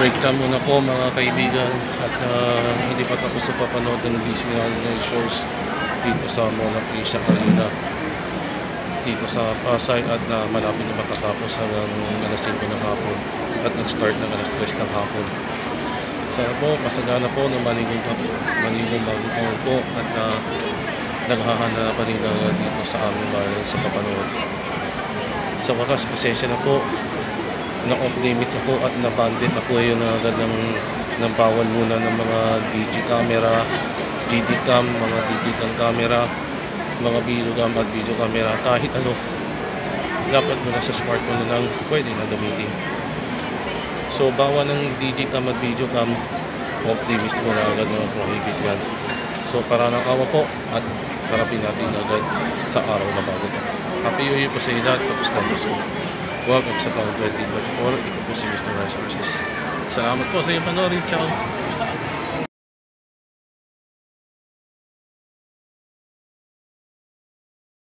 break time muna po mga kaibigan at hindi pa tapos na papanood ng DC shows dito sa Mall of Asia Arena dito sa Pasay at malapit na matatapos hanggang alas 5 ng hapon at nag-start ng alas 3 ng hapon. Sana po masagana po ng maligong bagong taon po at naghahanda pa rin dito sa aming bayan sa kapanood. Sa wakas, pasensya na po, na off limits ako at na-bandit na po yun agad ng bawal muna ng mga digicamera, GDcam, mga digital camera, mga videocam at video camera, kahit ano dapat muna sa smartphone na lang pwede na gamitin. So bawal ng digicam at videocam, off limits muna agad ng prohibit yan. So para ng awa po at harapin natin agad sa araw na bago. Happy New Year po sa inyo lahat, tapos na po. Welcome sa taong 2024. Ito po si Mr. Rice Services. Salamat po sa iyong panoorin. Ciao!